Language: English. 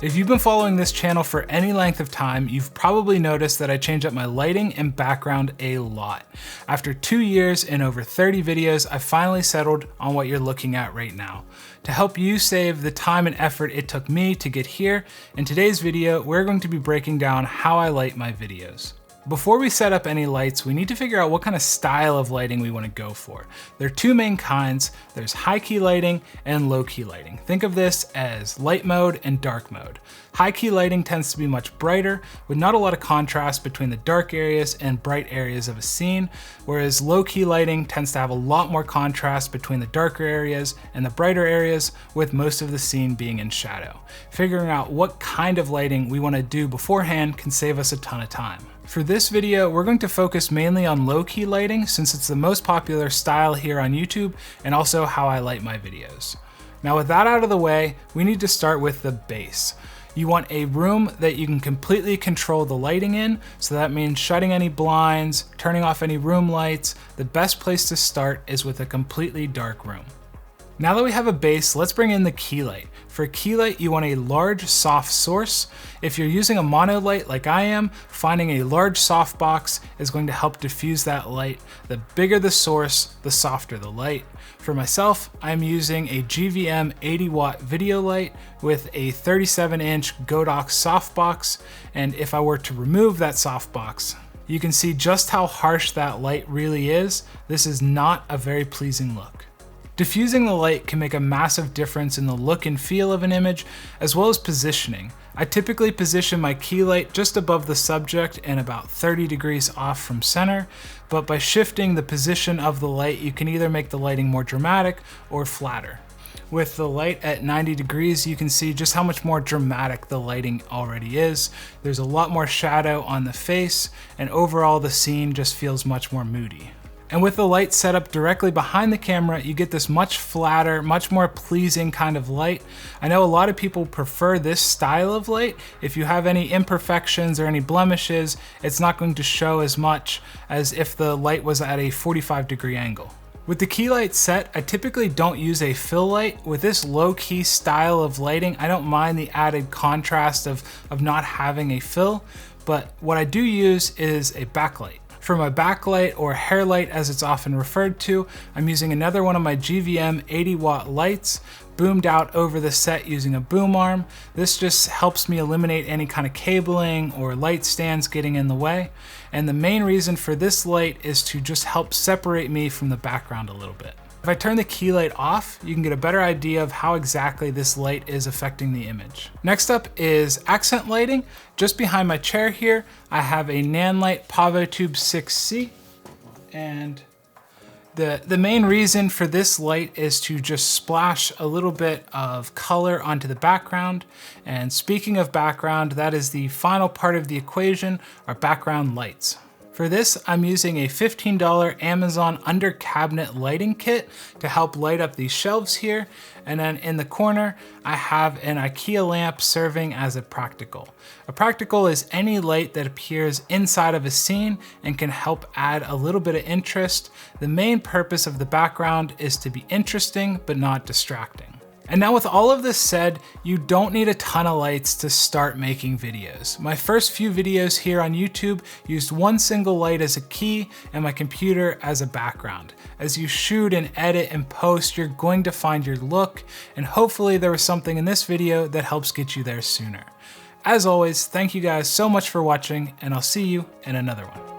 If you've been following this channel for any length of time, you've probably noticed that I change up my lighting and background a lot. After 2 years and over 30 videos, I finally settled on what you're looking at right now. To help you save the time and effort it took me to get here, in today's video, we're going to be breaking down how I light my videos. Before we set up any lights, we need to figure out what kind of style of lighting we want to go for. There are two main kinds. There's high key lighting and low key lighting. Think of this as light mode and dark mode. High key lighting tends to be much brighter with not a lot of contrast between the dark areas and bright areas of a scene, whereas low key lighting tends to have a lot more contrast between the darker areas and the brighter areas, with most of the scene being in shadow. Figuring out what kind of lighting we want to do beforehand can save us a ton of time. For this video, we're going to focus mainly on low-key lighting since it's the most popular style here on YouTube and also how I light my videos. Now with that out of the way, we need to start with the base. You want a room that you can completely control the lighting in, so that means shutting any blinds, turning off any room lights. The best place to start is with a completely dark room. Now that we have a base, let's bring in the key light. For a key light, you want a large soft source. If you're using a mono light like I am, finding a large softbox is going to help diffuse that light. The bigger the source, the softer the light. For myself, I'm using a GVM 80 watt video light with a 37-inch Godox softbox, and if I were to remove that softbox, you can see just how harsh that light really is. This is not a very pleasing look. Diffusing the light can make a massive difference in the look and feel of an image, as well as positioning. I typically position my key light just above the subject and about 30 degrees off from center, but by shifting the position of the light, you can either make the lighting more dramatic or flatter. With the light at 90 degrees, you can see just how much more dramatic the lighting already is. There's a lot more shadow on the face, and overall the scene just feels much more moody. And with the light set up directly behind the camera, you get this much flatter, much more pleasing kind of light. I know a lot of people prefer this style of light. If you have any imperfections or any blemishes, it's not going to show as much as if the light was at a 45-degree angle. With the key light set, I typically don't use a fill light. With this low-key style of lighting, I don't mind the added contrast of not having a fill, but what I do use is a backlight. For my backlight, or hair light as it's often referred to, I'm using another one of my GVM 80 watt lights, boomed out over the set using a boom arm. This just helps me eliminate any kind of cabling or light stands getting in the way. And the main reason for this light is to just help separate me from the background a little bit. If I turn the key light off, you can get a better idea of how exactly this light is affecting the image. Next up is accent lighting. Just behind my chair here, I have a Nanlite PavoTube 6C, and the main reason for this light is to just splash a little bit of color onto the background. And speaking of background, that is the final part of the equation, our background lights. For this, I'm using a $15 Amazon under cabinet lighting kit to help light up these shelves here. And then in the corner, I have an IKEA lamp serving as a practical. A practical is any light that appears inside of a scene and can help add a little bit of interest. The main purpose of the background is to be interesting, but not distracting. And now with all of this said, you don't need a ton of lights to start making videos. My first few videos here on YouTube used one single light as a key and my computer as a background. As you shoot and edit and post, you're going to find your look, and hopefully there was something in this video that helps get you there sooner. As always, thank you guys so much for watching, and I'll see you in another one.